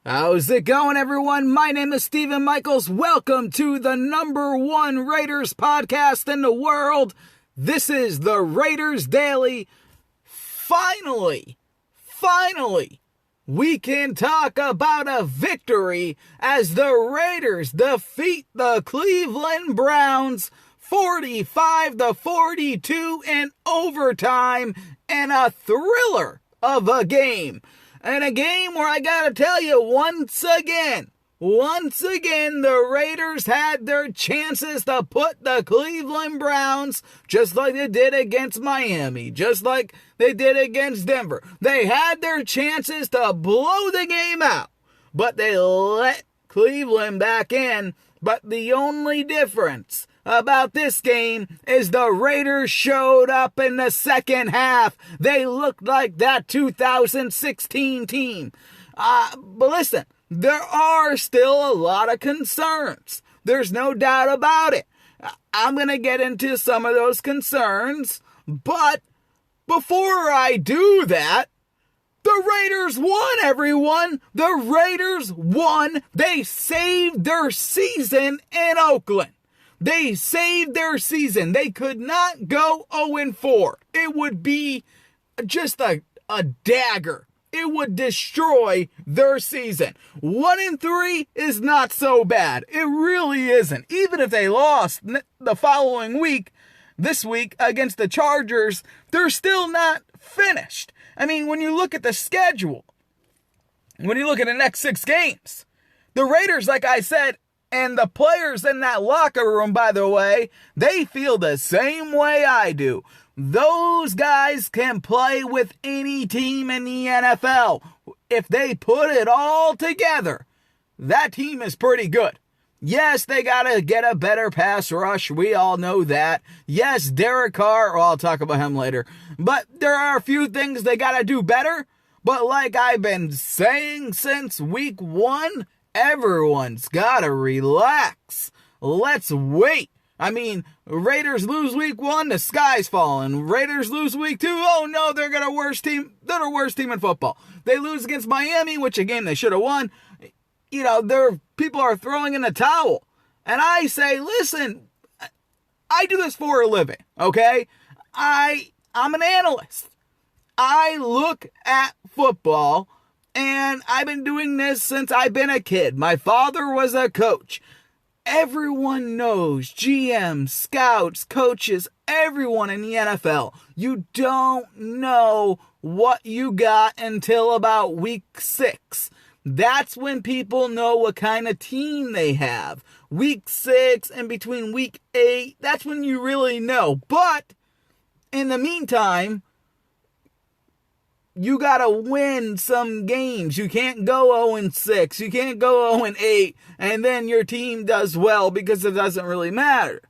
How's it going, everyone? My name is Steven Michaels. Welcome to the #1 Raiders podcast in the world. This is the Raiders Daily. Finally, we can talk about a victory as the Raiders defeat the Cleveland Browns 45-42 in overtime in a thriller of a game. And a game where I gotta tell you, once again, the Raiders had their chances to put the Cleveland Browns, just like they did against Miami, just like they did against Denver. They had their chances to blow the game out, but they let Cleveland back in. But the only difference about this game is the Raiders showed up in the second half. They looked like that 2016 team. But listen, there are still a lot of concerns. There's no doubt about it. I'm going to get into some of those concerns, but before I do that, the Raiders won, everyone. The Raiders won. They saved their season in Oakland. They saved their season. They could not go 0-4. It would be just a dagger. It would destroy their season. 1-3 is not so bad. It really isn't. Even if they lost the following week, this week against the Chargers, they're still not finished. I mean, when you look at the schedule, when you look at the next 6 games, the Raiders, like I said, and the players in that locker room, by the way, they feel the same way I do. Those guys can play with any team in the NFL. If they put it all together, that team is pretty good. Yes, they got to get a better pass rush. We all know that. Yes, Derek Carr, well, I'll talk about him later. But there are a few things they got to do better. But like I've been saying since week 1, everyone's got to relax. Let's wait. I mean, Raiders lose week 1, the sky's falling. Raiders lose week 2, oh no, they're the worst team in football. They lose against Miami, which a game they should have won. You know, people are throwing in the towel. And I say, listen, I do this for a living, okay? I'm an analyst. I look at football, and I've been doing this since I've been a kid. My father was a coach. Everyone knows, GMs, scouts, coaches, everyone in the NFL. You don't know what you got until about week 6. That's when people know what kind of team they have. Week 6 and between week 8, that's when you really know. But in the meantime, you gotta win some games. You can't go 0-6. You can't go 0-8 and then your team does well because it doesn't really matter.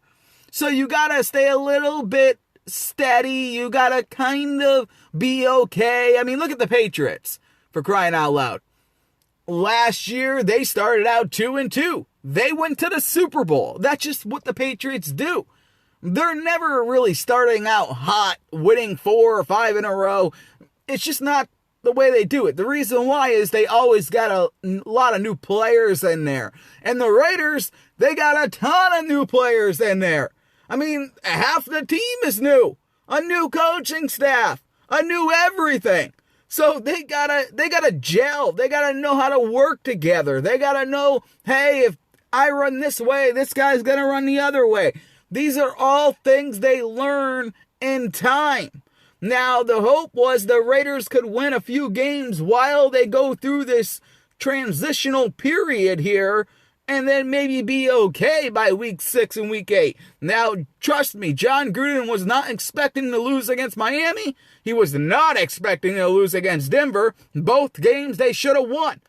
So you gotta stay a little bit steady. You gotta kind of be okay. I mean, look at the Patriots, for crying out loud. Last year, they started out 2-2. They went to the Super Bowl. That's just what the Patriots do. They're never really starting out hot, winning 4 or 5 in a row. It's just not the way they do it. The reason why is they always got a lot of new players in there. And the Raiders, they got a ton of new players in there. I mean, half the team is new. A new coaching staff. A new everything. So they gotta gel. They gotta know how to work together. They gotta know, hey, if I run this way, this guy's gonna run the other way. These are all things they learn in time. Now, the hope was the Raiders could win a few games while they go through this transitional period here, and then maybe be okay by week 6 and week 8. Now, trust me, John Gruden was not expecting to lose against Miami. He was not expecting to lose against Denver. Both games they should have won.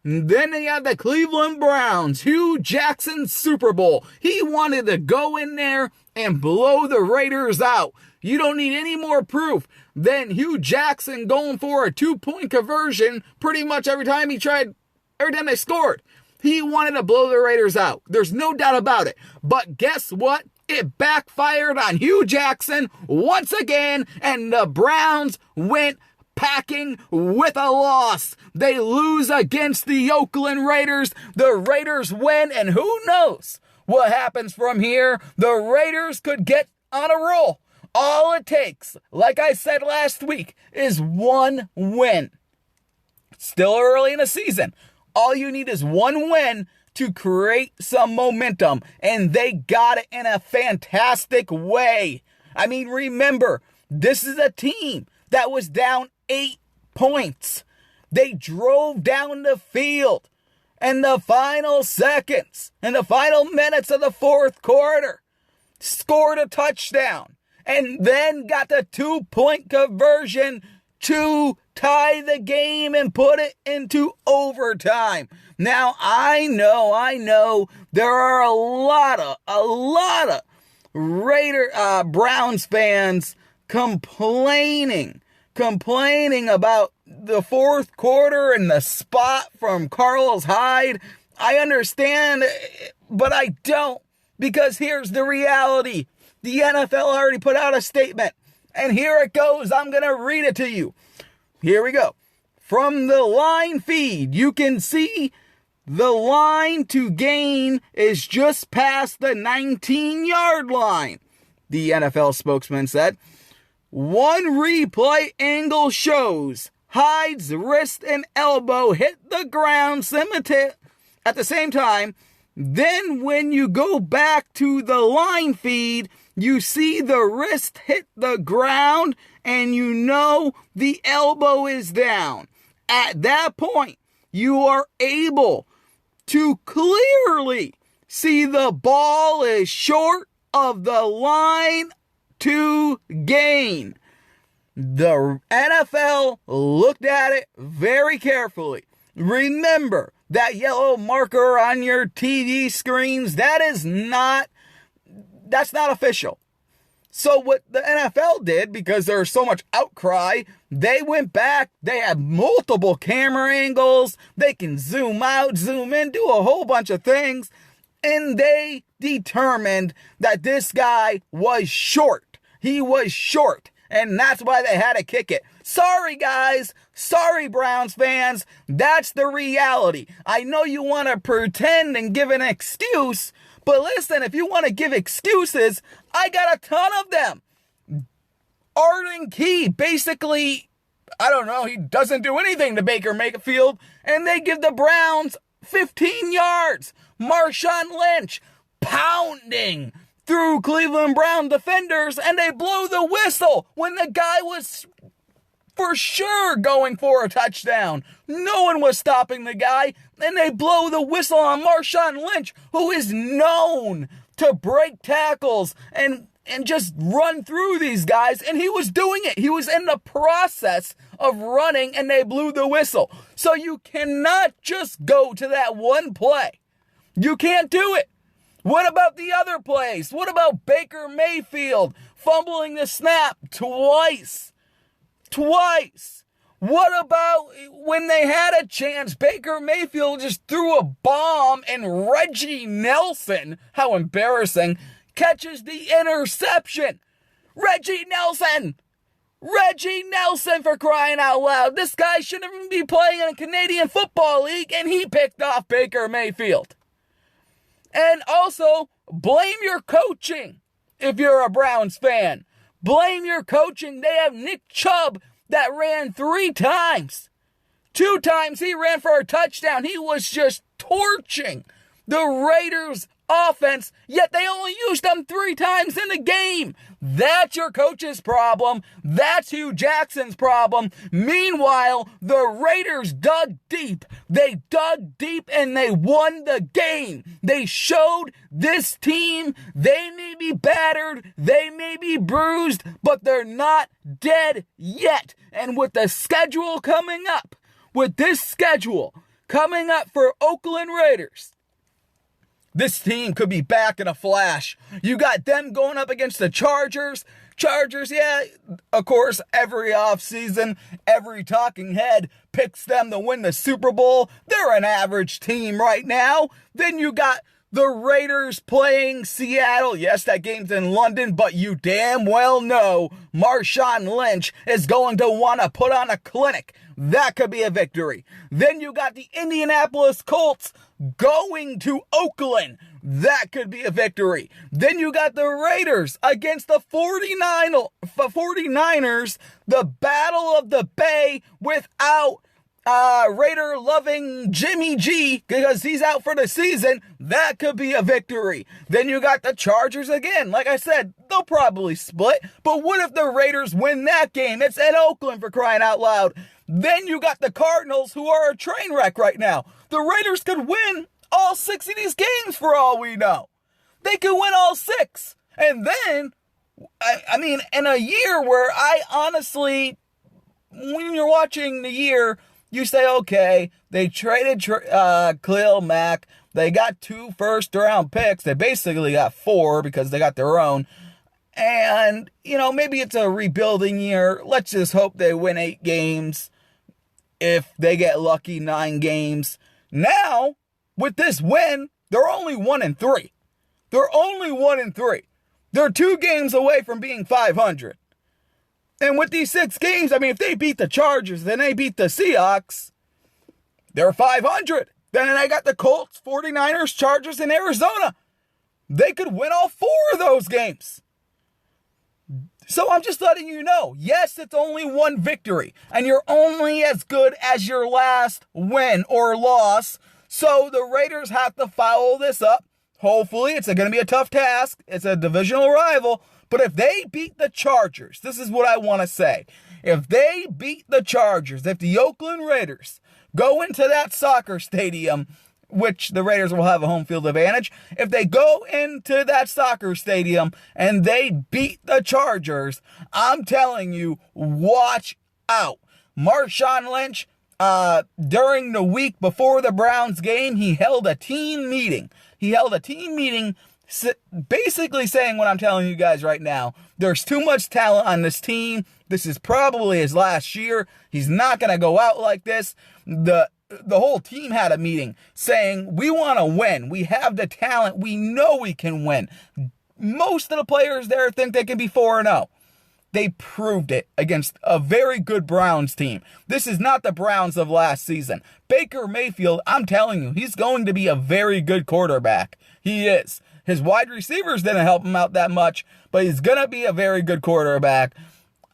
Then they have the Cleveland Browns, Hugh Jackson Super Bowl. He wanted to go in there and blow the Raiders out. You don't need any more proof than Hugh Jackson going for a 2-point conversion pretty much every time they scored. He wanted to blow the Raiders out. There's no doubt about it. But guess what? It backfired on Hugh Jackson once again, and the Browns went packing with a loss. They lose against the Oakland Raiders. The Raiders win, and who knows what happens from here. The Raiders could get on a roll. All it takes, like I said last week, is one win. Still early in the season. All you need is one win to create some momentum, and they got it in a fantastic way. I mean, remember, this is a team that was down 8 points. They drove down the field in the final seconds, in the final minutes of the fourth quarter, scored a touchdown, and then got the 2-point conversion to tie the game and put it into overtime. Now, I know there are a lot of Browns fans complaining about the fourth quarter and the spot from Carlos Hyde. I understand, but I don't, because here's the reality. The NFL already put out a statement, and here it goes. I'm going to read it to you. Here we go. From the line feed, you can see the line to gain is just past the 19-yard line, the NFL spokesman said. One replay angle shows Hyde's wrist and elbow hit the ground at the same time. Then when you go back to the line feed, you see the wrist hit the ground and you know the elbow is down. At that point, you are able to clearly see the ball is short of the line to gain. The NFL looked at it very carefully. Remember that yellow marker on your TV screens, that's not official. So what the NFL did, because there's so much outcry, they went back, they have multiple camera angles, they can zoom out, zoom in, do a whole bunch of things, and they determined that this guy was short. He was short, and that's why they had to kick it. Sorry, guys. Sorry, Browns fans. That's the reality. I know you want to pretend and give an excuse, but listen, if you want to give excuses, I got a ton of them. Arden Key, basically, I don't know, he doesn't do anything to Baker Mayfield, and they give the Browns 15 yards. Marshawn Lynch pounding through Cleveland Brown defenders, and they blow the whistle when the guy was for sure going for a touchdown. No one was stopping the guy, and they blow the whistle on Marshawn Lynch, who is known to break tackles and just run through these guys, and he was doing it. He was in the process of running, and they blew the whistle. So you cannot just go to that one play. You can't do it. What about the other plays? What about Baker Mayfield fumbling the snap twice? What about when they had a chance, Baker Mayfield just threw a bomb and Reggie Nelson, how embarrassing, catches the interception. Reggie Nelson, for crying out loud. This guy shouldn't even be playing in a Canadian Football League, and he picked off Baker Mayfield. And also, blame your coaching if you're a Browns fan. Blame your coaching. They have Nick Chubb that ran 3 times. 2 times he ran for a touchdown. He was just torching the Raiders' offense, yet they only used them 3 times in the game. That's your coach's problem. That's Hugh Jackson's problem. Meanwhile, the Raiders dug deep. They dug deep and they won the game. They showed this team they may be battered, they may be bruised, but they're not dead yet. And with the schedule coming up, with this schedule coming up for Oakland Raiders, this team could be back in a flash. You got them going up against the Chargers. Chargers, yeah, of course, every offseason, every talking head picks them to win the Super Bowl. They're an average team right now. Then you got The Raiders playing Seattle. Yes, that game's in London, but you damn well know Marshawn Lynch is going to want to put on a clinic. That could be a victory. Then you got the Indianapolis Colts going to Oakland. That could be a victory. Then you got the Raiders against the 49ers, the Battle of the Bay without Raider-loving Jimmy G, because he's out for the season. That could be a victory. Then you got the Chargers again. Like I said, they'll probably split. But what if the Raiders win that game? It's in Oakland, for crying out loud. Then you got the Cardinals, who are a train wreck right now. The Raiders could win all 6 of these games for all we know. They could win all 6. And then, I mean, in a year where I honestly, when you're watching the year, you say, okay, they traded Khalil Mack. They got 2 first-round picks. They basically got 4 because they got their own. And, you know, maybe it's a rebuilding year. Let's just hope they win 8 games. If they get lucky, 9 games. Now, with this win, they're only 1-3. They're only 1-3. They're 2 games away from being 500. And with these 6 games, I mean, if they beat the Chargers, then they beat the Seahawks, they're 500. Then they got the Colts, 49ers, Chargers, and Arizona. They could win all 4 of those games. So I'm just letting you know, yes, it's only 1 victory, and you're only as good as your last win or loss. So the Raiders have to follow this up. Hopefully, it's going to be a tough task. It's a divisional rival. But if they beat the Chargers, this is what I want to say. If they beat the Chargers, if the Oakland Raiders go into that soccer stadium, which the Raiders will have a home field advantage, if they go into that soccer stadium and they beat the Chargers, I'm telling you, watch out. Marshawn Lynch, during the week before the Browns game, he held a team meeting. Basically saying what I'm telling you guys right now. There's too much talent on this team. This is probably his last year. He's not going to go out like this. The whole team had a meeting saying, we want to win. We have the talent. We know we can win. Most of the players there think they can be 4-0. They proved it against a very good Browns team. This is not the Browns of last season. Baker Mayfield, I'm telling you, he's going to be a very good quarterback. He is. His wide receivers didn't help him out that much, but he's going to be a very good quarterback.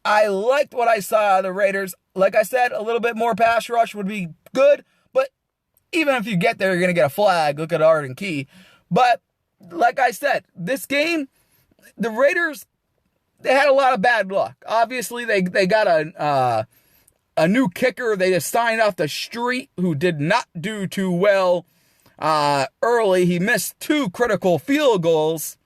I liked what I saw out of the Raiders. Like I said, a little bit more pass rush would be good, but even if you get there, you're going to get a flag. Look at Arden Key. But like I said, this game, the Raiders, they had a lot of bad luck. Obviously, they got a new kicker they just signed off the street who did not do too well early. He missed 2 critical field goals.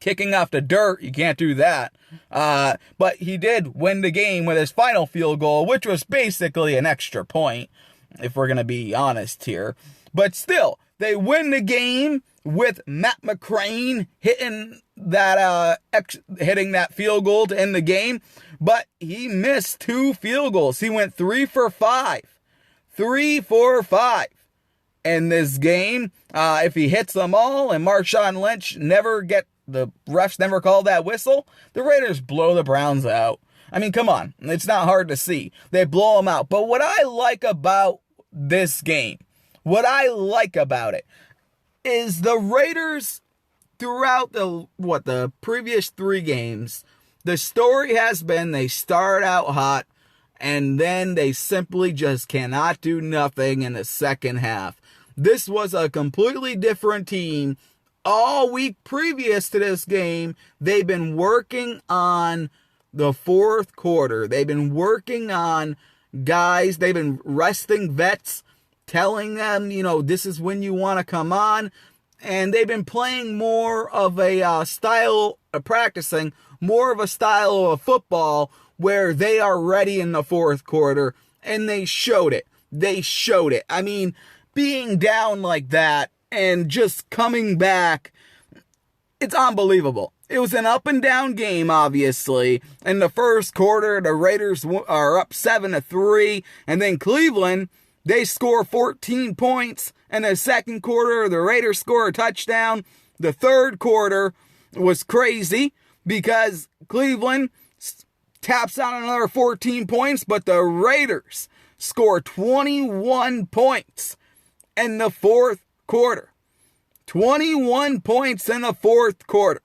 Kicking off the dirt, you can't do that. But he did win the game with his final field goal, which was basically an extra point, if we're going to be honest here. But still, they win the game with Matt McCrane hitting that field goal to end the game. But he missed 2 field goals. He went 3 for 5. 3 for 5. In this game, if he hits them all and Marshawn Lynch the refs never call that whistle, the Raiders blow the Browns out. I mean, come on. It's not hard to see. They blow them out. But what I like about this game, what I like about it, is the Raiders throughout the previous 3 games, the story has been they start out hot and then they simply just cannot do nothing in the second half. This was a completely different team. All week previous to this game, they've been working on the 4th quarter. They've been working on guys. They've been resting vets, telling them, this is when you want to come on. And they've been playing more of a style of practicing, more of a style of football where they are ready in the 4th quarter. And they showed it. I mean, being down like that and just coming back, it's unbelievable. It was an up and down game, obviously. In the 1st quarter, the Raiders are up 7-3. And then Cleveland, they score 14 points In the second quarter, the Raiders score a touchdown. The third quarter was crazy because Cleveland taps out another 14 points, but the Raiders score 21 points in the fourth quarter. 21 points in the fourth quarter.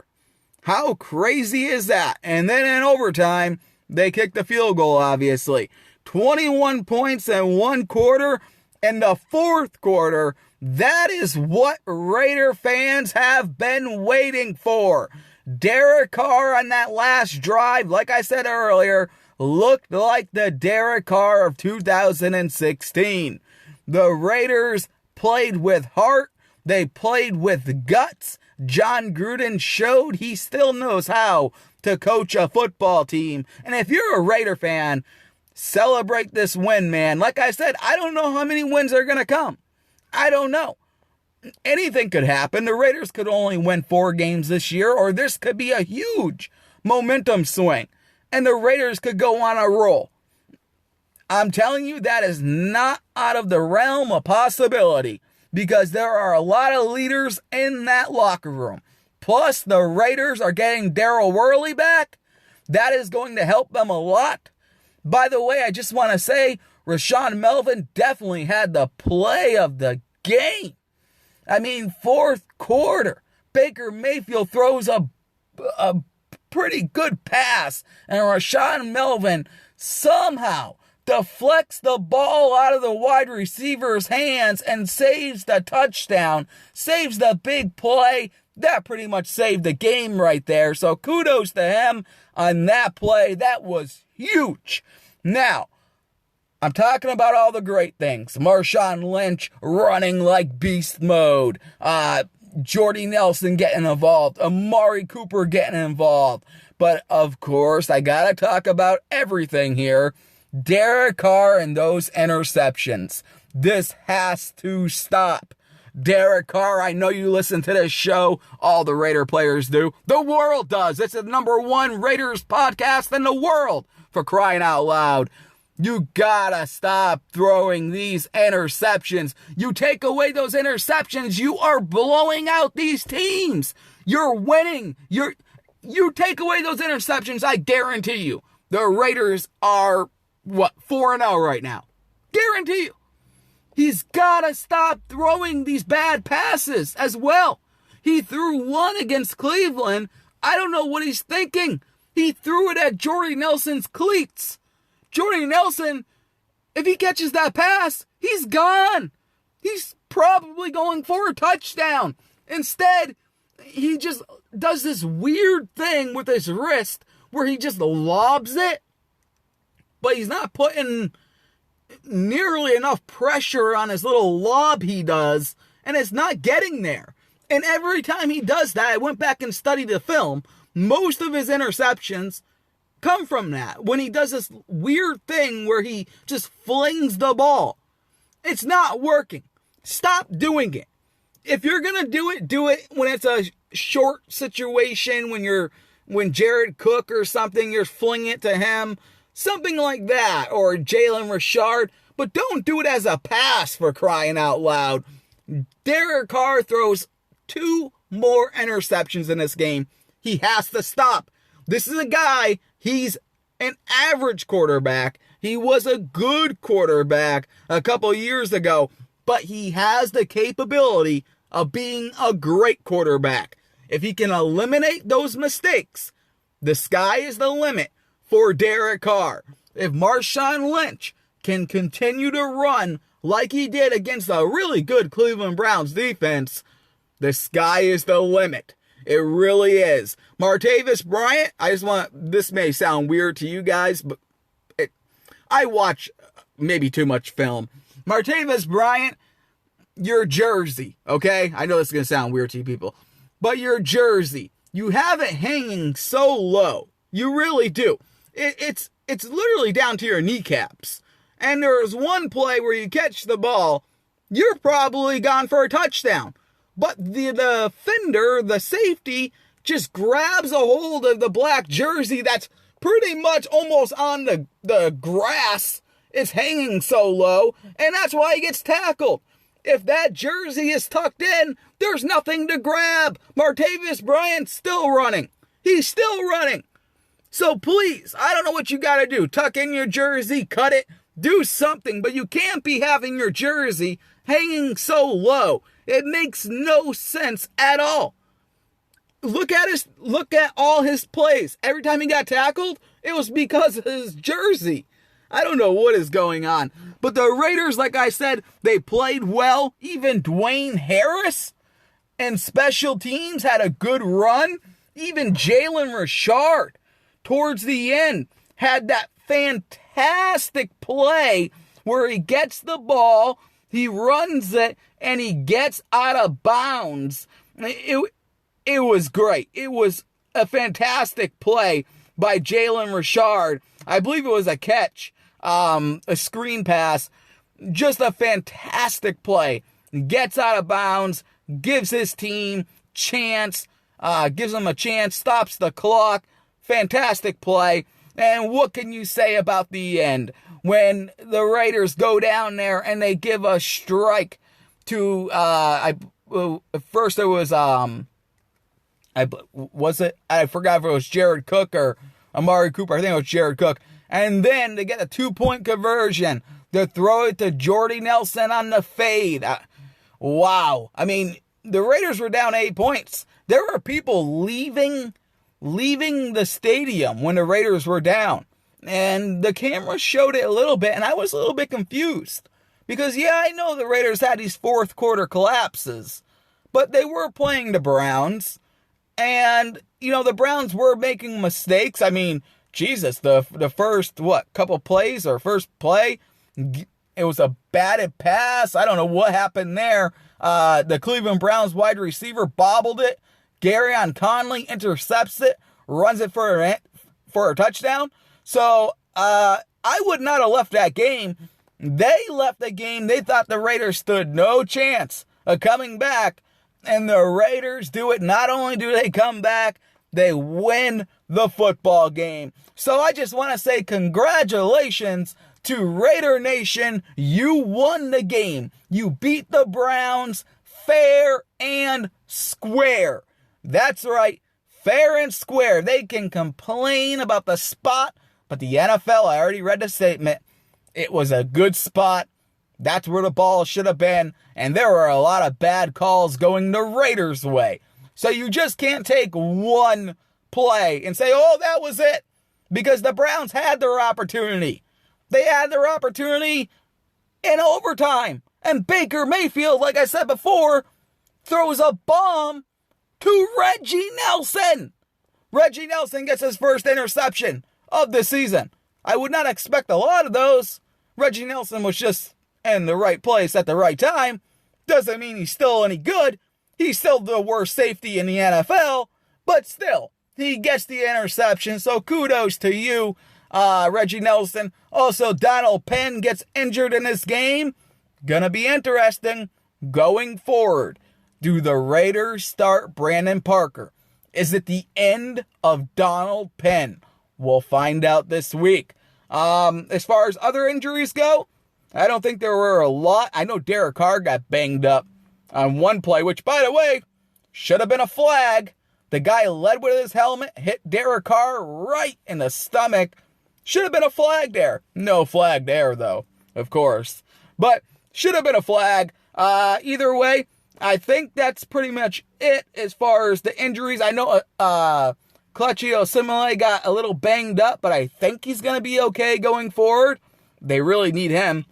How crazy is that? And then in overtime, they kicked the field goal, obviously. 21 points in one quarter. In the fourth quarter, that is what Raider fans have been waiting for. Derek Carr on that last drive, like I said earlier, looked like the Derek Carr of 2016. The Raiders played with heart. They played with guts. John Gruden showed he still knows how to coach a football team. And if you're a Raider fan, celebrate this win, man. Like I said, I don't know how many wins are going to come. I don't know. Anything could happen. The Raiders could only win 4 games this year, or this could be a huge momentum swing, and the Raiders could go on a roll. I'm telling you, that is not out of the realm of possibility, because there are a lot of leaders in that locker room. Plus, the Raiders are getting Daryl Worley back. That is going to help them a lot. By the way, I just want to say, Rashaan Melvin definitely had the play of the game. I mean, fourth quarter, Baker Mayfield throws a pretty good pass, and Rashaan Melvin somehow deflects the ball out of the wide receiver's hands and saves the touchdown, saves the big play. That pretty much saved the game right there. So kudos to him on that play. That was huge. Now, I'm talking about all the great things. Marshawn Lynch running like beast mode. Jordy Nelson getting involved. Amari Cooper getting involved. But of course, I gotta talk about everything here. Derek Carr and those interceptions. This has to stop. Derek Carr, I know you listen to this show. All the Raider players do. The world does. It's the #1 Raiders podcast in the world, for crying out loud. You gotta stop throwing these interceptions. You take away those interceptions, you are blowing out these teams. You're winning. You take away those interceptions, I guarantee you, the Raiders are, 4-0 right now. Guarantee you. He's gotta stop throwing these bad passes as well. He threw one against Cleveland. I don't know what he's thinking. He threw it at Jordy Nelson's cleats. Jordy Nelson, if he catches that pass, he's gone. He's probably going for a touchdown. Instead, he just does this weird thing with his wrist where he just lobs it, but he's not putting nearly enough pressure on his little lob he does, and it's not getting there. And every time he does that, I went back and studied the film, most of his interceptions come from that. When he does this weird thing where he just flings the ball. It's not working. Stop doing it. If you're going to do it when it's a short situation, when Jared Cook or something, you're flinging it to him. Something like that. Or Jalen Richard. But don't do it as a pass, for crying out loud. Derek Carr throws 2 more interceptions in this game. He has to stop. This is a guy, he's an average quarterback. He was a good quarterback a couple years ago, but he has the capability of being a great quarterback. If he can eliminate those mistakes, the sky is the limit for Derek Carr. If Marshawn Lynch can continue to run like he did against a really good Cleveland Browns defense, the sky is the limit. It really is. Martavis Bryant, this may sound weird to you guys, but I watch maybe too much film. Martavis Bryant, your jersey, okay? I know this is going to sound weird to you people, but your jersey, you have it hanging so low. You really do. It's literally down to your kneecaps. And there's one play where you catch the ball, you're probably gone for a touchdown. But the defender, the safety, just grabs a hold of the black jersey that's pretty much almost on the grass. It's hanging so low, and that's why he gets tackled. If that jersey is tucked in, there's nothing to grab. Martavis Bryant's still running. He's still running. So please, I don't know what you got to do. Tuck in your jersey, cut it, do something. But you can't be having your jersey hanging so low. It makes no sense at all. Look at all his plays. Every time he got tackled, it was because of his jersey. I don't know what is going on. But the Raiders, like I said, they played well. Even Dwayne Harris and special teams had a good run. Even Jalen Richard, towards the end, had that fantastic play where he gets the ball, he runs it, and he gets out of bounds. It was great. It was a fantastic play by Jalen Richard. I believe it was a catch, a screen pass. Just a fantastic play. Gets out of bounds, gives his team chance, gives them a chance, stops the clock. Fantastic play. And what can you say about the end? When the Raiders go down there and they give a strike to, first it was, I forgot if it was Jared Cook or Amari Cooper. I think it was Jared Cook. And then they get a 2-point conversion to throw it to Jordy Nelson on the fade. Wow. I mean, the Raiders were down 8 points. There were people leaving the stadium when the Raiders were down. And the camera showed it a little bit, and I was a little bit confused. Because, yeah, I know the Raiders had these fourth quarter collapses, but they were playing the Browns. And, the Browns were making mistakes. I mean, Jesus, the first, couple plays or first play, it was a batted pass. I don't know what happened there. The Cleveland Browns wide receiver bobbled it. Garyon Conley intercepts it, runs it for a touchdown. So, I would not have left that game. They left the game. They thought the Raiders stood no chance of coming back. And the Raiders do it. Not only do they come back, they win the football game. So I just want to say congratulations to Raider Nation. You won the game. You beat the Browns fair and square. That's right. Fair and square. They can complain about the spot, but the NFL, I already read the statement. It was a good spot. That's where the ball should have been. And there were a lot of bad calls going the Raiders' way. So you just can't take one play and say, oh, that was it. Because the Browns had their opportunity. They had their opportunity in overtime. And Baker Mayfield, like I said before, throws a bomb to Reggie Nelson. Reggie Nelson gets his first interception of the season. I would not expect a lot of those. Reggie Nelson was just in the right place at the right time. Doesn't mean he's still any good. He's still the worst safety in the NFL. But still, he gets the interception. So kudos to you, Reggie Nelson. Also, Donald Penn gets injured in this game. Gonna be interesting going forward. Do the Raiders start Brandon Parker? Is it the end of Donald Penn? We'll find out this week. As far as other injuries go, I don't think there were a lot. I know Derek Carr got banged up on one play, which, by the way, should have been a flag. The guy led with his helmet, hit Derek Carr right in the stomach. Should have been a flag there. No flag there, though, of course. But should have been a flag. Either way, I think that's pretty much it as far as the injuries. I know Clutchy Osemele got a little banged up, but I think he's going to be okay going forward. They really need him.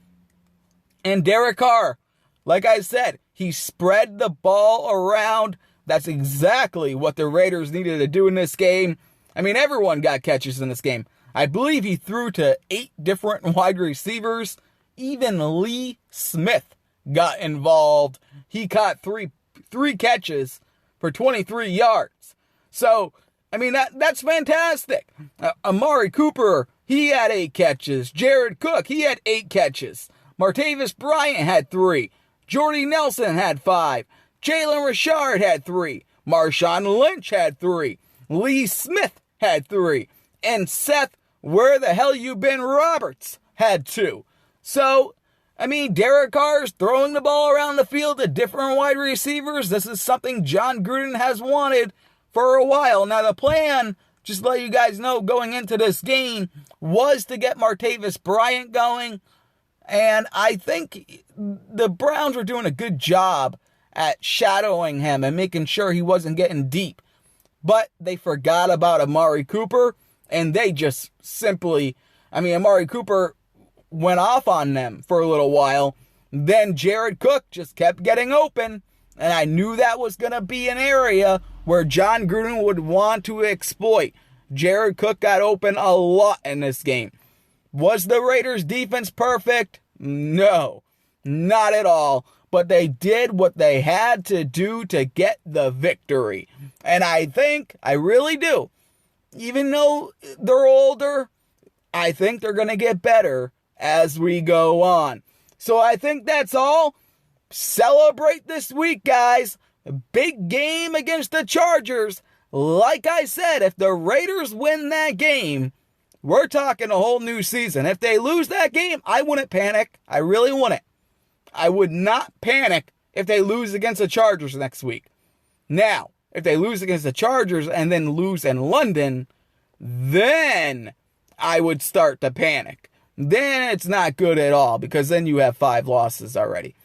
And Derek Carr, like I said, he spread the ball around. That's exactly what the Raiders needed to do in this game. I mean, everyone got catches in this game. I believe he threw to 8 different wide receivers. Even Lee Smith got involved. He caught three catches for 23 yards. So, I mean, that's fantastic. Amari Cooper, he had 8 catches. Jared Cook, he had 8 catches. Martavis Bryant had 3. Jordy Nelson had 5. Jalen Richard had 3. Marshawn Lynch had 3. Lee Smith had 3. And Seth, where the hell you been, Roberts, had 2. So, I mean, Derek Carr's throwing the ball around the field to different wide receivers. This is something John Gruden has wanted for a while. Now, the plan, just to let you guys know, going into this game, was to get Martavis Bryant going. And I think the Browns were doing a good job at shadowing him and making sure he wasn't getting deep. But they forgot about Amari Cooper, and they just simply, Amari Cooper went off on them for a little while. Then Jared Cook just kept getting open, and I knew that was going to be an area where John Gruden would want to exploit. Jared Cook got open a lot in this game. Was the Raiders' defense perfect? No, not at all. But they did what they had to do to get the victory. And I really do, even though they're older, I think they're going to get better as we go on. So I think that's all. Celebrate this week, guys. Big game against the Chargers. Like I said, if the Raiders win that game, we're talking a whole new season. If they lose that game, I wouldn't panic. I really wouldn't. I would not panic if they lose against the Chargers next week. Now, if they lose against the Chargers and then lose in London, then I would start to panic. Then it's not good at all, because then you have 5 losses already.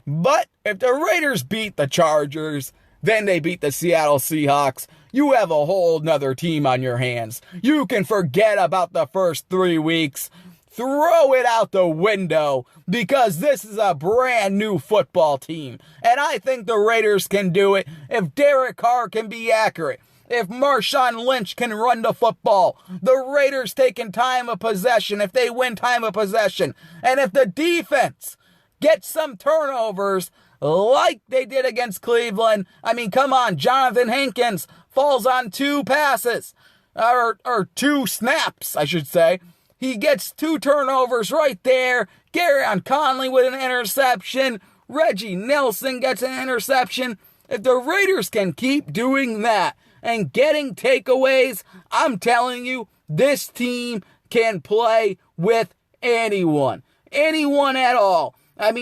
But if the Raiders beat the Chargers, then they beat the Seattle Seahawks, you have a whole nother team on your hands. You can forget about the first 3 weeks. Throw it out the window, because this is a brand new football team. And I think the Raiders can do it if Derek Carr can be accurate. If Marshawn Lynch can run the football. The Raiders taking time of possession if they win time of possession. And if the defense gets some turnovers like they did against Cleveland. Come on, Jonathan Hankins falls on 2 passes. Or 2 snaps, I should say. He gets 2 turnovers right there. Garyon Conley with an interception. Reggie Nelson gets an interception. If the Raiders can keep doing that and getting takeaways, I'm telling you, this team can play with anyone. Anyone at all. 4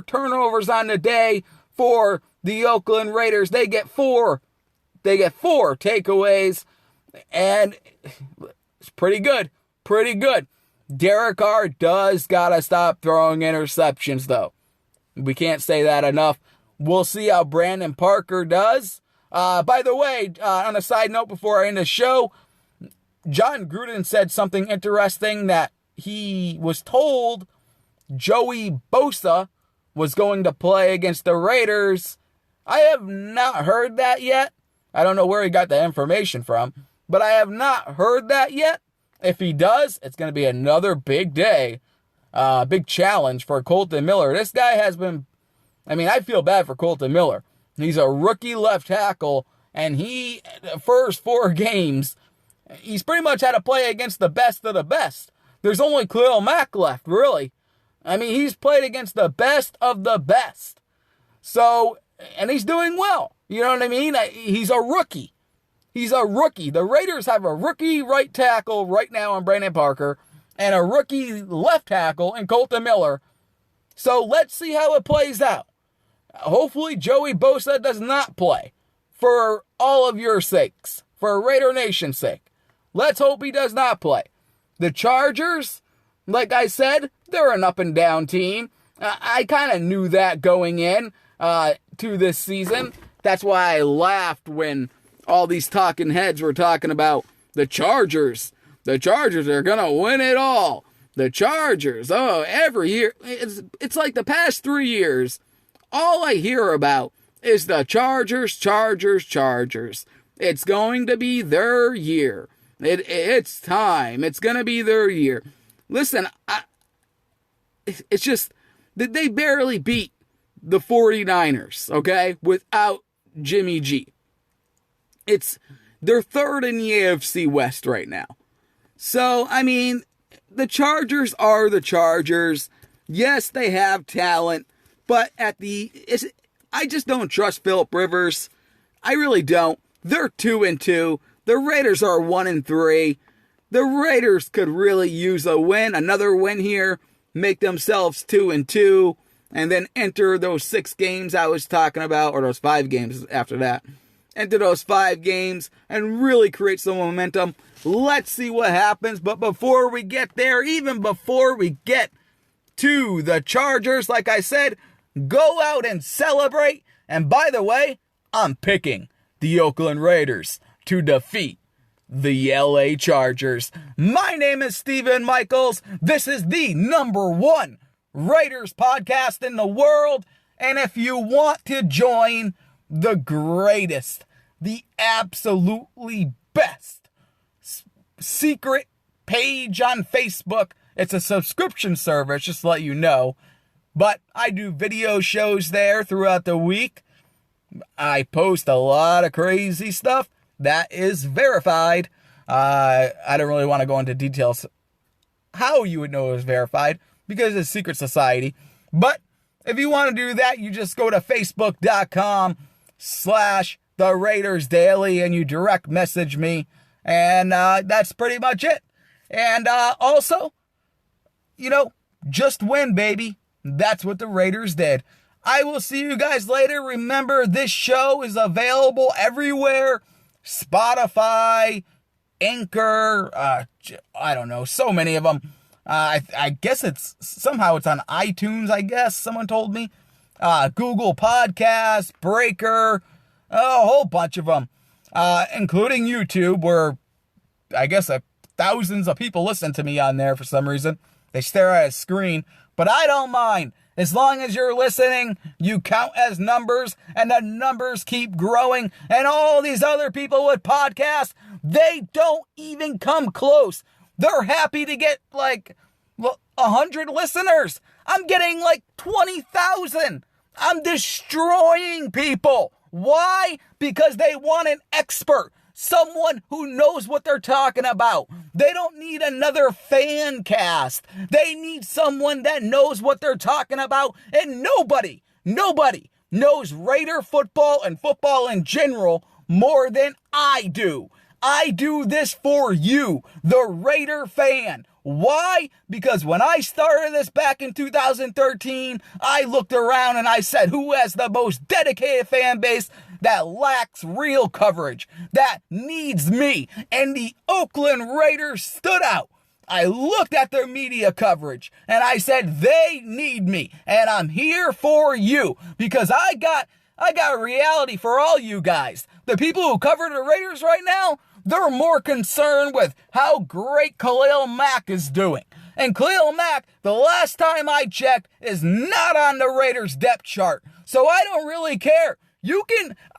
turnovers on the day for the Oakland Raiders. They get 4 takeaways, and it's pretty good. Pretty good. Derek Carr does gotta stop throwing interceptions, though. We can't say that enough. We'll see how Brandon Parker does. By the way, on a side note before I end the show, John Gruden said something interesting, that he was told Joey Bosa was going to play against the Raiders. I have not heard that yet. I don't know where he got the information from, but I have not heard that yet. If he does, it's going to be another big day, big challenge for Kolton Miller. This guy has been, I feel bad for Kolton Miller. He's a rookie left tackle, and the first 4 games, he's pretty much had to play against the best of the best. There's only Khalil Mack left, really. He's played against the best of the best. So, and he's doing well. You know what I mean? He's a rookie. He's a rookie. The Raiders have a rookie right tackle right now in Brandon Parker and a rookie left tackle in Kolton Miller. So let's see how it plays out. Hopefully Joey Bosa does not play, for all of your sakes, for Raider Nation's sake. Let's hope he does not play. The Chargers, like I said, they're an up and down team. I kind of knew that going in to this season. That's why I laughed when all these talking heads were talking about the Chargers. The Chargers are going to win it all. The Chargers, every year. It's like the past 3 years, all I hear about is the Chargers, Chargers, Chargers. It's going to be their year. It's time. It's going to be their year. Listen, it's just that they barely beat the 49ers, okay, without Jimmy G. They're 3rd in the AFC West right now. So, the Chargers are the Chargers. Yes, they have talent, but I just don't trust Phillip Rivers. I really don't. They're 2-2. The Raiders are 1-3. The Raiders could really use a win, another win here. make themselves 2-2, and then enter those 6 games I was talking about, or those 5 games after that. Enter those 5 games and really create some momentum. Let's see what happens. But before we get there, even before we get to the Chargers, like I said, go out and celebrate. And by the way, I'm picking the Oakland Raiders to defeat the LA Chargers. My name is Steven Michaels. This is the #1 Raiders podcast in the world. And if you want to join the greatest, the absolutely best secret page on Facebook, it's a subscription service, just to let you know. But I do video shows there throughout the week. I post a lot of crazy stuff that is verified. I don't really want to go into details how you would know it was verified because it's a secret society. But if you want to do that, you just go to facebook.com/The Raiders Daily and you direct message me. And that's pretty much it. And also, just win, baby. That's what the Raiders did. I will see you guys later. Remember, this show is available everywhere. Spotify, Anchor, I don't know, so many of them. I guess it's on iTunes, I guess, someone told me. Google Podcasts, Breaker, a whole bunch of them. Including YouTube, where I guess thousands of people listen to me on there for some reason. They stare at a screen, but I don't mind. As long as you're listening, you count as numbers, and the numbers keep growing. And all these other people with podcasts, they don't even come close. They're happy to get 100 listeners. I'm getting 20,000. I'm destroying people. Why? Because they want an expert. Someone who knows what they're talking about. They don't need another fan cast. They need someone that knows what they're talking about. And nobody knows Raider football and football in general more than I do. I do this for you, the Raider fan. Why? Because when I started this back in 2013, I looked around and I said, who has the most dedicated fan base that lacks real coverage, that needs me? And the Oakland Raiders stood out. I looked at their media coverage and I said, they need me. And I'm here for you because I got reality for all you guys. The people who cover the Raiders right now, they're more concerned with how great Khalil Mack is doing. And Khalil Mack, the last time I checked, is not on the Raiders depth chart. So I don't really care.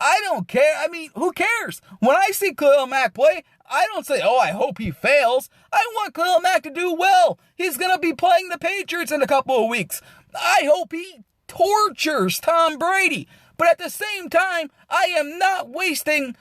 I don't care. I mean, who cares? When I see Khalil Mack play, I don't say, I hope he fails. I want Khalil Mack to do well. He's going to be playing the Patriots in a couple of weeks. I hope he tortures Tom Brady. But at the same time, I am not wasting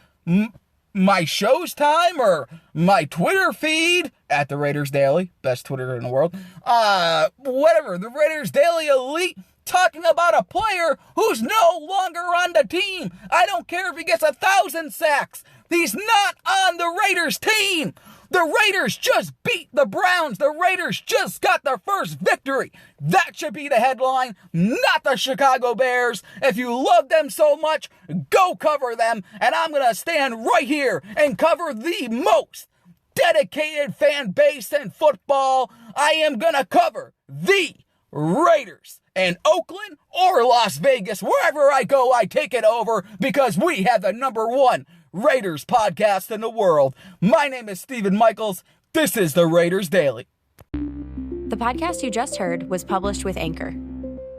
my show's time or my Twitter feed at the Raiders Daily, best Twitter in the world, the Raiders Daily Elite, talking about a player who's no longer on the team. I don't care if he gets 1,000 sacks. He's not on the Raiders team. The Raiders just beat the Browns. The Raiders just got their first victory. That should be the headline, not the Chicago Bears. If you love them so much, go cover them. And I'm going to stand right here and cover the most dedicated fan base in football. I am going to cover the Raiders in Oakland or Las Vegas. Wherever I go, I take it over because we have the #1 Raiders podcast in the world. My name is Steven Michaels. This is the Raiders Daily. The podcast you just heard was published with Anchor.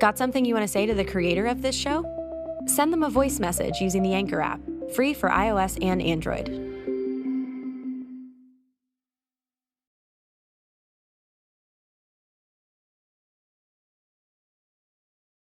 Got something you want to say to the creator of this show? Send them a voice message using the Anchor app, free for iOS and Android.